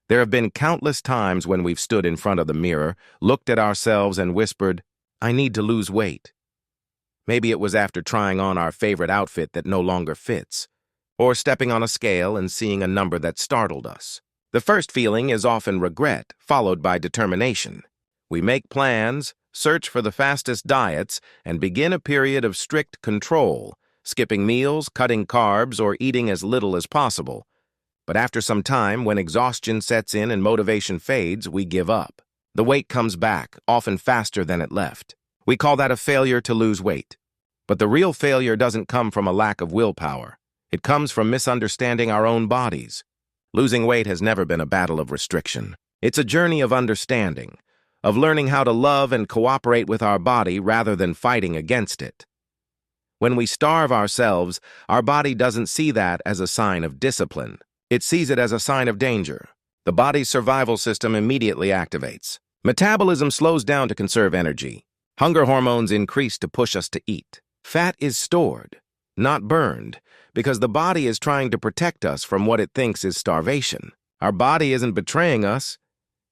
There have been countless times when we've stood in front of the mirror, looked at ourselves and whispered, "I need to lose weight." Maybe it was after trying on our favorite outfit that no longer fits, or stepping on a scale and seeing a number that startled us. The first feeling is often regret, followed by determination. We make plans, search for the fastest diets, and begin a period of strict control, skipping meals, cutting carbs, or eating as little as possible. But after some time, when exhaustion sets in and motivation fades, we give up. The weight comes back, often faster than it left. We call that a failure to lose weight. But the real failure doesn't come from a lack of willpower. It comes from misunderstanding our own bodies. Losing weight has never been a battle of restriction. It's a journey of understanding, of learning how to love and cooperate with our body rather than fighting against it. When we starve ourselves, our body doesn't see that as a sign of discipline. It sees it as a sign of danger. The body's survival system immediately activates. Metabolism slows down to conserve energy. Hunger hormones increase to push us to eat. Fat is stored, not burned, because the body is trying to protect us from what it thinks is starvation. Our body isn't betraying us,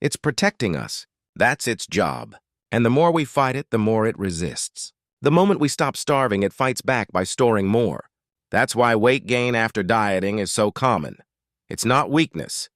it's protecting us. That's its job. And the more we fight it, the more it resists. The moment we stop starving, it fights back by storing more. That's why weight gain after dieting is so common. It's not weakness,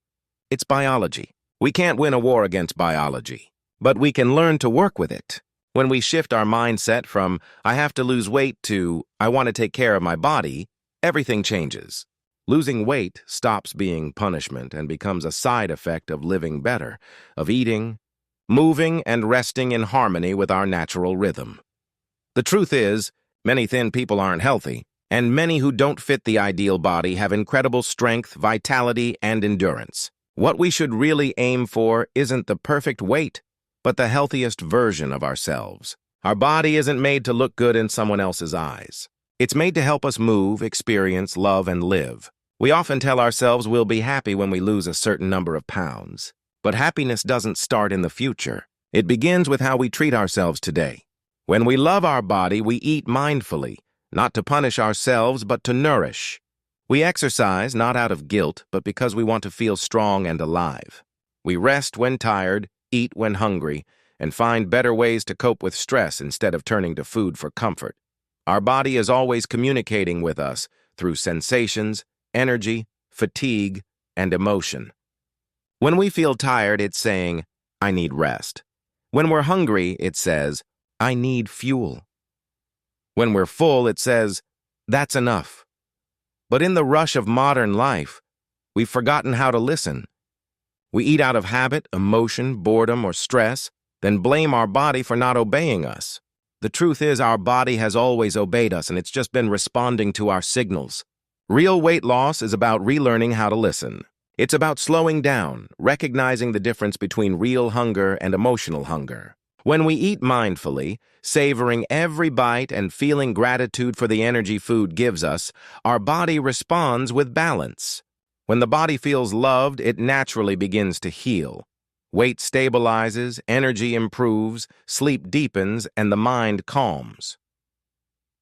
it's biology. We can't win a war against biology, but we can learn to work with it. When we shift our mindset from, "I have to lose weight," to, "I want to take care of my body," everything changes. Losing weight stops being punishment and becomes a side effect of living better, of eating, moving, and resting in harmony with our natural rhythm. The truth is, many thin people aren't healthy, and many who don't fit the ideal body have incredible strength, vitality, and endurance. What we should really aim for isn't the perfect weight, but the healthiest version of ourselves. Our body isn't made to look good in someone else's eyes. It's made to help us move, experience, love, and live. We often tell ourselves we'll be happy when we lose a certain number of pounds. But happiness doesn't start in the future. It begins with how we treat ourselves today. When we love our body, we eat mindfully, not to punish ourselves, but to nourish. We exercise not out of guilt, but because we want to feel strong and alive. We rest when tired, eat when hungry, and find better ways to cope with stress instead of turning to food for comfort. Our body is always communicating with us through sensations, energy, fatigue, and emotion. When we feel tired, it's saying, "I need rest." When we're hungry, it says, "I need fuel." When we're full, it says, "That's enough." But in the rush of modern life, we've forgotten how to listen. We eat out of habit, emotion, boredom, or stress, then blame our body for not obeying us. The truth is, our body has always obeyed us, and it's just been responding to our signals. Real weight loss is about relearning how to listen. It's about slowing down, recognizing the difference between real hunger and emotional hunger. When we eat mindfully, savoring every bite and feeling gratitude for the energy food gives us, our body responds with balance. When the body feels loved, it naturally begins to heal. Weight stabilizes, energy improves, sleep deepens, and the mind calms.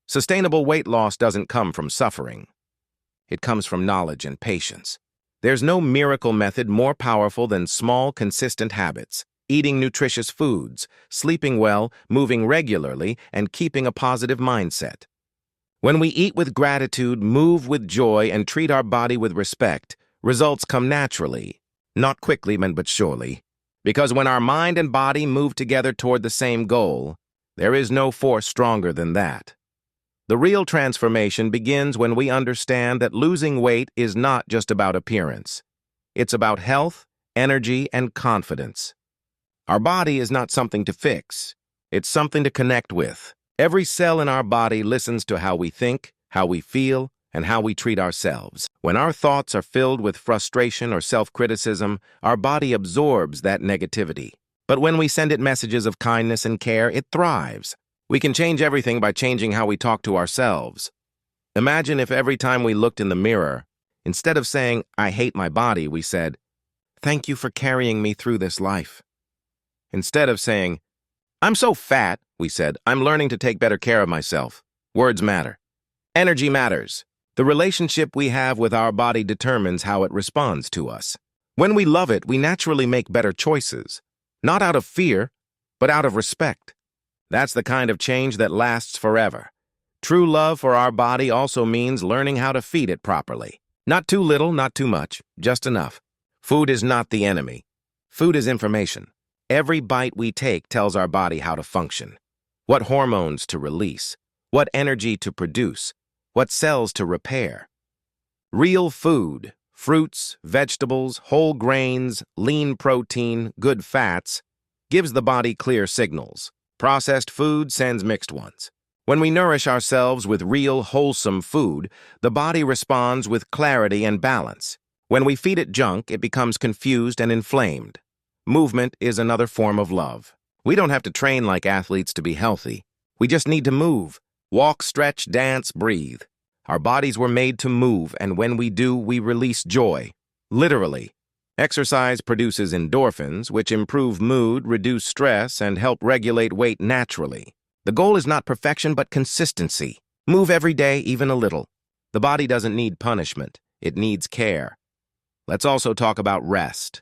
Sustainable weight loss doesn't come from suffering. It comes from knowledge and patience. There's no miracle method more powerful than small, consistent habits. Eating nutritious foods, sleeping well, moving regularly, and keeping a positive mindset. When we eat with gratitude, move with joy, and treat our body with respect, results come naturally, not quickly, but surely. Because when our mind and body move together toward the same goal, there is no force stronger than that. The real transformation begins when we understand that losing weight is not just about appearance. It's about health, energy, and confidence. Our body is not something to fix. It's something to connect with. Every cell in our body listens to how we think, how we feel, and how we treat ourselves. When our thoughts are filled with frustration or self-criticism, our body absorbs that negativity. But when we send it messages of kindness and care, it thrives. We can change everything by changing how we talk to ourselves. Imagine if every time we looked in the mirror, instead of saying, "I hate my body," we said, "Thank you for carrying me through this life." Instead of saying, "I'm so fat," we said, "I'm learning to take better care of myself." Words matter. Energy matters. The relationship we have with our body determines how it responds to us. When we love it, we naturally make better choices, not out of fear, but out of respect. That's the kind of change that lasts forever. True love for our body also means learning how to feed it properly. Not too little, not too much, just enough. Food is not the enemy. Food is information. Every bite we take tells our body how to function, what hormones to release, what energy to produce, what cells to repair. Real food, fruits, vegetables, whole grains, lean protein, good fats, gives the body clear signals. Processed food sends mixed ones. When we nourish ourselves with real, wholesome food, the body responds with clarity and balance. When we feed it junk, it becomes confused and inflamed. Movement is another form of love. We don't have to train like athletes to be healthy. We just need to move. Walk, stretch, dance, breathe. Our bodies were made to move, and when we do, we release joy. Literally. Exercise produces endorphins, which improve mood, reduce stress, and help regulate weight naturally. The goal is not perfection, but consistency. Move every day, even a little. The body doesn't need punishment. It needs care. Let's also talk about rest.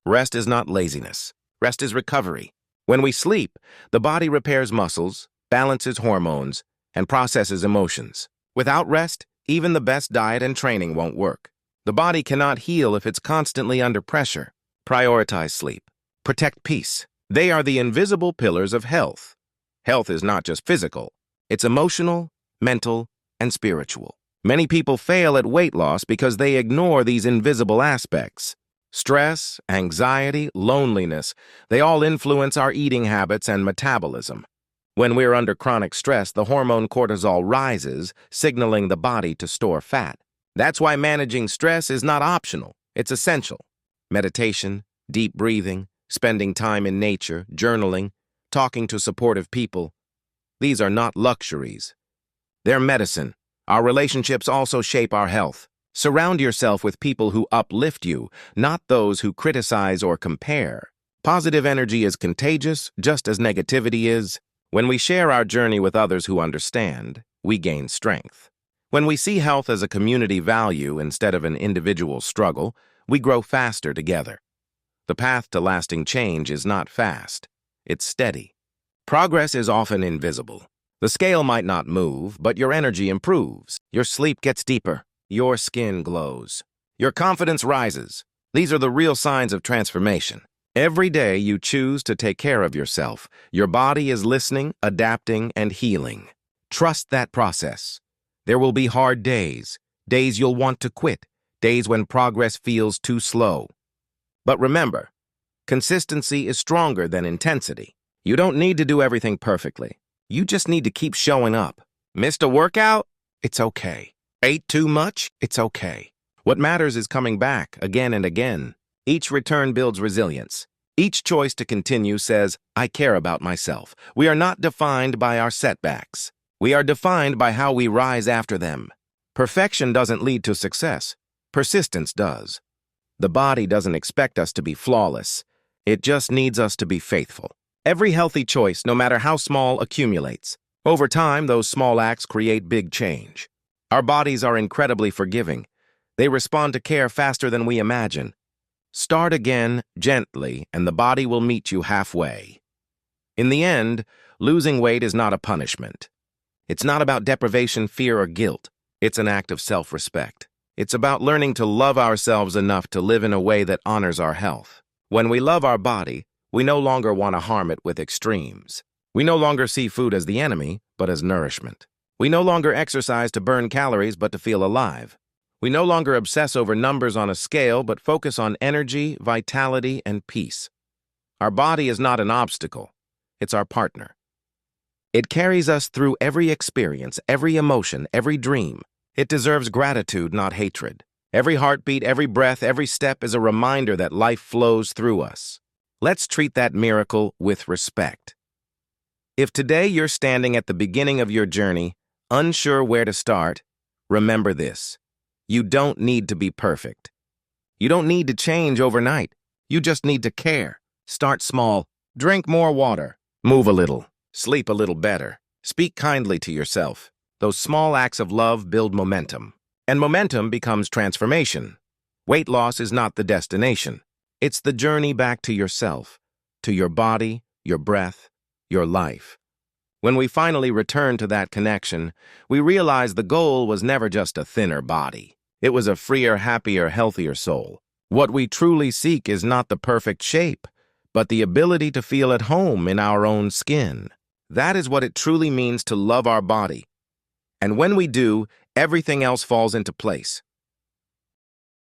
Rest is not laziness. Rest is recovery. When we sleep, the body repairs muscles, balances hormones, and processes emotions. Without rest, even the best diet and training won't work. The body cannot heal if it's constantly under pressure. Prioritize sleep. Protect peace. They are the invisible pillars of health. Health is not just physical. It's emotional, mental, and spiritual. Many people fail at weight loss because they ignore these invisible aspects. Stress, anxiety, loneliness, they all influence our eating habits and metabolism. When we're under chronic stress, the hormone cortisol rises, signaling the body to store fat. That's why managing stress is not optional. It's essential. Meditation, deep breathing, spending time in nature, journaling, talking to supportive people. These are not luxuries. They're medicine. Our relationships also shape our health. Surround yourself with people who uplift you, not those who criticize or compare. Positive energy is contagious, just as negativity is. When we share our journey with others who understand, we gain strength. When we see health as a community value instead of an individual struggle, we grow faster together. The path to lasting change is not fast. It's steady. Progress is often invisible. The scale might not move, but your energy improves. Your sleep gets deeper. Your skin glows. Your confidence rises. These are the real signs of transformation. Every day you choose to take care of yourself. Your body is listening, adapting, and healing. Trust that process. There will be hard days, days you'll want to quit, days when progress feels too slow. But remember, consistency is stronger than intensity. You don't need to do everything perfectly. You just need to keep showing up. Missed a workout? It's okay. Ate too much? It's okay. What matters is coming back again and again. Each return builds resilience. Each choice to continue says, I care about myself. We are not defined by our setbacks. We are defined by how we rise after them. Perfection doesn't lead to success. Persistence does. The body doesn't expect us to be flawless. It just needs us to be faithful. Every healthy choice, no matter how small, accumulates. Over time, those small acts create big change. Our bodies are incredibly forgiving. They respond to care faster than we imagine. Start again, gently, and the body will meet you halfway. In the end, losing weight is not a punishment. It's not about deprivation, fear, or guilt. It's an act of self-respect. It's about learning to love ourselves enough to live in a way that honors our health. When we love our body, we no longer want to harm it with extremes. We no longer see food as the enemy, but as nourishment. We no longer exercise to burn calories, but to feel alive. We no longer obsess over numbers on a scale, but focus on energy, vitality, and peace. Our body is not an obstacle. It's our partner. It carries us through every experience, every emotion, every dream. It deserves gratitude, not hatred. Every heartbeat, every breath, every step is a reminder that life flows through us. Let's treat that miracle with respect. If today you're standing at the beginning of your journey, unsure where to start, remember this. You don't need to be perfect. You don't need to change overnight. You just need to care. Start small. Drink more water. Move a little. Sleep a little better. Speak kindly to yourself. Those small acts of love build momentum. And momentum becomes transformation. Weight loss is not the destination. It's the journey back to yourself, to your body, your breath, your life. When we finally return to that connection, we realize the goal was never just a thinner body. It was a freer, happier, healthier soul. What we truly seek is not the perfect shape, but the ability to feel at home in our own skin. That is what it truly means to love our body. And when we do, everything else falls into place.